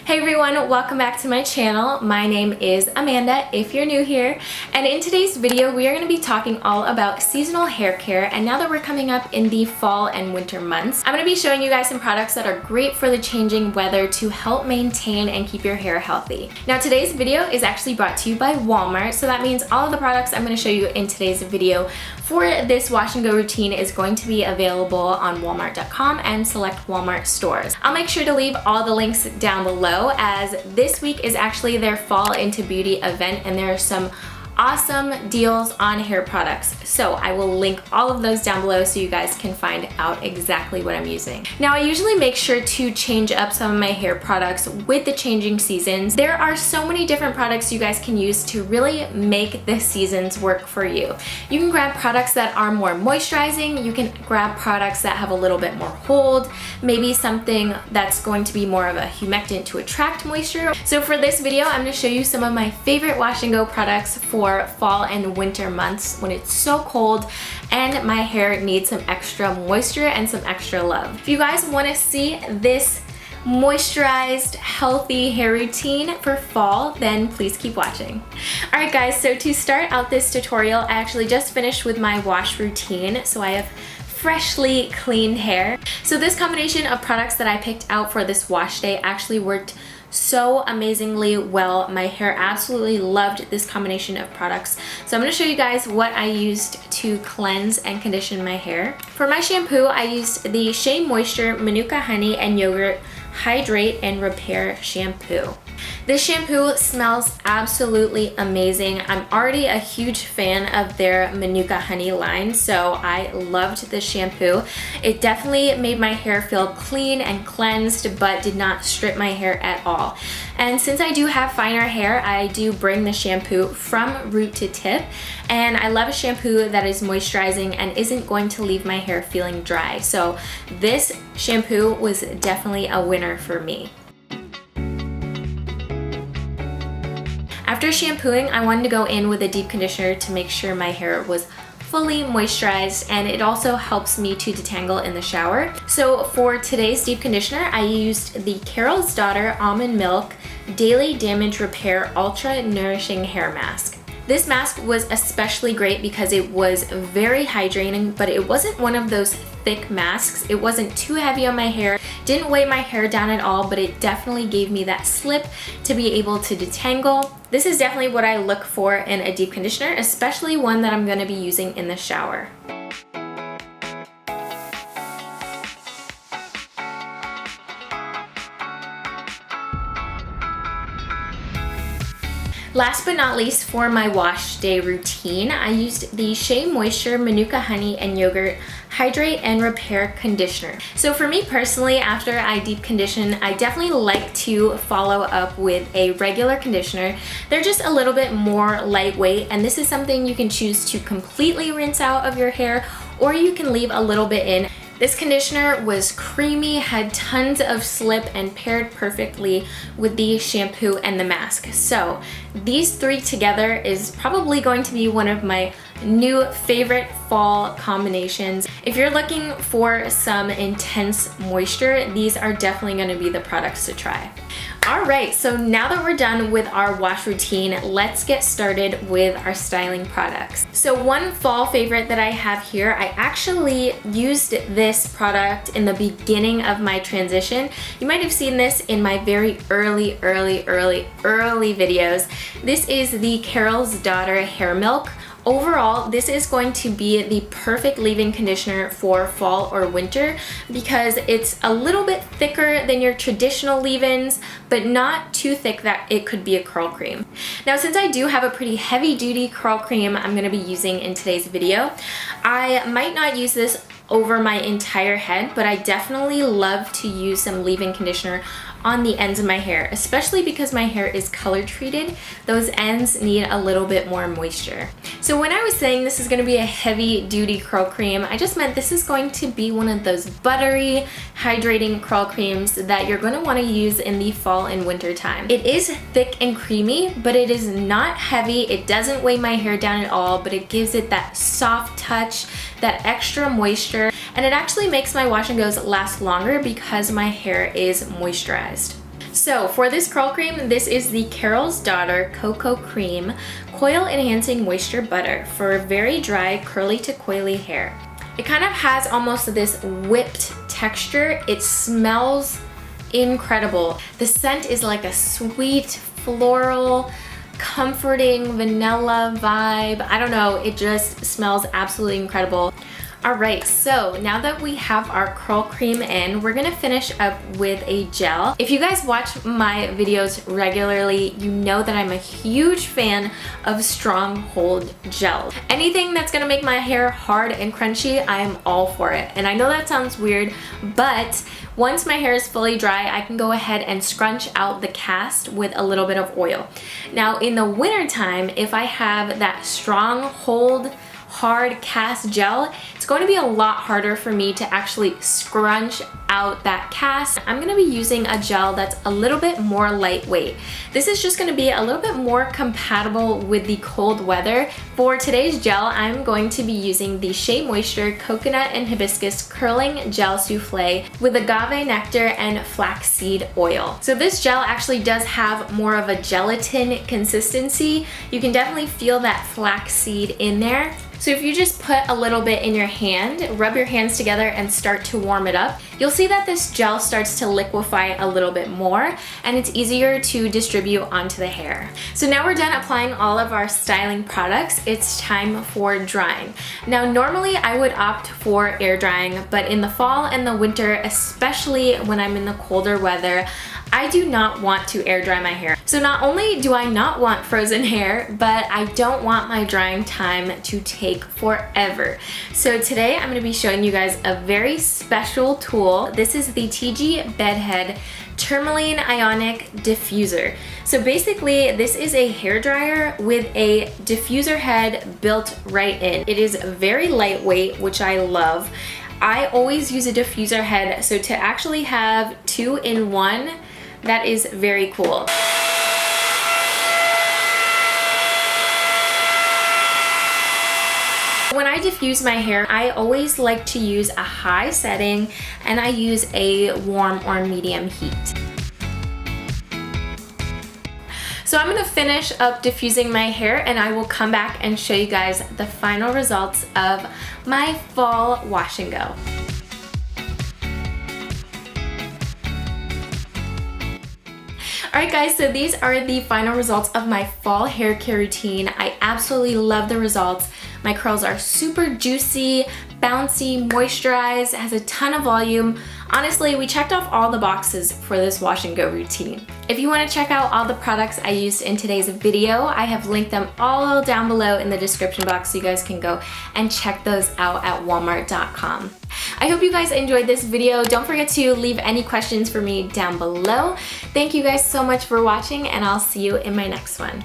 Hey everyone, welcome back to my channel. My name is Amanda if you're new here, and in today's video we are going to be talking all about seasonal hair care. And now that we're coming up in the fall and winter months, I'm going to be showing you guys some products that are great for the changing weather to help maintain and keep your hair healthy. Now today's video is actually brought to you by Walmart, so that means all of the products I'm going to show you in today's video for this wash and go routine is going to be available on walmart.com and select Walmart stores. I'll make sure to leave all the links down below, as this week is actually their Fall into Beauty event and there are some awesome deals on hair products. So I will link all of those down below so you guys can find out exactly what I'm using. Now I usually make sure to change up some of my hair products with the changing seasons. There are so many different products you guys can use to really make the seasons work for you. You can grab products that are more moisturizing, you can grab products that have a little bit more hold, maybe something that's going to be more of a humectant to attract moisture. So for this video, I'm going to show you some of my favorite wash and go products for fall and winter months when it's so cold and my hair needs some extra moisture and some extra love. If you guys want to see this moisturized, healthy hair routine for fall, then please keep watching. Alright guys, so to start out this tutorial, I actually just finished with my wash routine, so I have freshly cleaned hair. So this combination of products that I picked out for this wash day actually worked so amazingly well. My hair absolutely loved this combination of products. So I'm going to show you guys what I used to cleanse and condition my hair. For my shampoo, I used the SheaMoisture Manuka Honey and Yogurt Hydrate and Repair Shampoo. This shampoo smells absolutely amazing. I'm already a huge fan of their Manuka Honey line, so I loved this shampoo. It definitely made my hair feel clean and cleansed, but did not strip my hair at all. And since I do have finer hair, I do bring the shampoo from root to tip, and I love a shampoo that is moisturizing and isn't going to leave my hair feeling dry. So this shampoo was definitely a winner for me. After shampooing, I wanted to go in with a deep conditioner to make sure my hair was fully moisturized, and it also helps me to detangle in the shower. So for today's deep conditioner, I used the Carol's Daughter Almond Milk Daily Damage Repair Ultra-Nourishing Hair Mask. This mask was especially great because it was very hydrating, but it wasn't one of those thick masks. It wasn't too heavy on my hair, didn't weigh my hair down at all, but it definitely gave me that slip to be able to detangle. This is definitely what I look for in a deep conditioner, especially one that I'm going to be using in the shower. Last but not least, for my wash day routine, I used the SheaMoisture Manuka Honey and Yogurt Hydrate and Repair Conditioner. So for me personally, after I deep condition, I definitely like to follow up with a regular conditioner. They're just a little bit more lightweight, and this is something you can choose to completely rinse out of your hair, or you can leave a little bit in. This conditioner was creamy, had tons of slip, and paired perfectly with the shampoo and the mask. So these three together is probably going to be one of my new favorite fall combinations. If you're looking for some intense moisture, these are definitely going to be the products to try. Alright, so now that we're done with our wash routine, let's get started with our styling products. So one fall favorite that I have here, I actually used this product in the beginning of my transition. You might have seen this in my very early videos. This is the Carol's Daughter Hair Milk. Overall, this is going to be the perfect leave-in conditioner for fall or winter because it's a little bit thicker than your traditional leave-ins, but not too thick that it could be a curl cream. Now, since I do have a pretty heavy-duty curl cream I'm going to be using in today's video, I might not use this over my entire head, but I definitely love to use some leave-in conditioner on the ends of my hair, especially because my hair is color treated. Those ends need a little bit more moisture. So when I was saying this is going to be a heavy duty curl cream, I just meant this is going to be one of those buttery, hydrating curl creams that you're going to want to use in the fall and winter time. It is thick and creamy, but it is not heavy. It doesn't weigh my hair down at all, but it gives it that soft touch, that extra moisture, and it actually makes my wash and goes last longer because my hair is moisturized. So for this curl cream, this is the Carol's Daughter Coco Cream Coil Enhancing Moisture Butter for very dry, curly to coily hair. It kind of has almost this whipped texture. It smells incredible. The scent is like a sweet, floral, comforting vanilla vibe. I don't know, it just smells absolutely incredible. Alright, so now that we have our curl cream in, we're gonna finish up with a gel. If you guys watch my videos regularly, you know that I'm a huge fan of stronghold gel. Anything that's gonna make my hair hard and crunchy, I'm all for it. And I know that sounds weird, but once my hair is fully dry, I can go ahead and scrunch out the cast with a little bit of oil. Now in the winter time, if I have that stronghold hard cast gel, it's going to be a lot harder for me to actually scrunch out that cast. I'm going to be using a gel that's a little bit more lightweight. This is just going to be a little bit more compatible with the cold weather. For today's gel, I'm going to be using the SheaMoisture Coconut and Hibiscus Curling Gel Souffle with agave nectar and flaxseed oil. So this gel actually does have more of a gelatin consistency. You can definitely feel that flaxseed in there. So if you just put a little bit in your hand, rub your hands together and start to warm it up, you'll see that this gel starts to liquefy a little bit more and it's easier to distribute onto the hair. So now we're done applying all of our styling products. It's time for drying. Now normally I would opt for air drying, but in the fall and the winter, especially when I'm in the colder weather, I do not want to air dry my hair. So not only do I not want frozen hair, but I don't want my drying time to take forever. So today I'm going to be showing you guys a very special tool. This is the TG Bedhead Tourmaline Ionic Diffuser. So basically this is a hair dryer with a diffuser head built right in. It is very lightweight, which I love. I always use a diffuser head, so to actually have 2-in-1, that is very cool. When I diffuse my hair, I always like to use a high setting and I use a warm or medium heat. So I'm gonna finish up diffusing my hair and I will come back and show you guys the final results of my fall wash and go. Alright guys, so these are the final results of my fall hair care routine. I absolutely love the results. My curls are super juicy, bouncy, moisturized, has a ton of volume. Honestly, we checked off all the boxes for this wash and go routine. If you want to check out all the products I used in today's video, I have linked them all down below in the description box so you guys can go and check those out at walmart.com. I hope you guys enjoyed this video. Don't forget to leave any questions for me down below. Thank you guys so much for watching and I'll see you in my next one.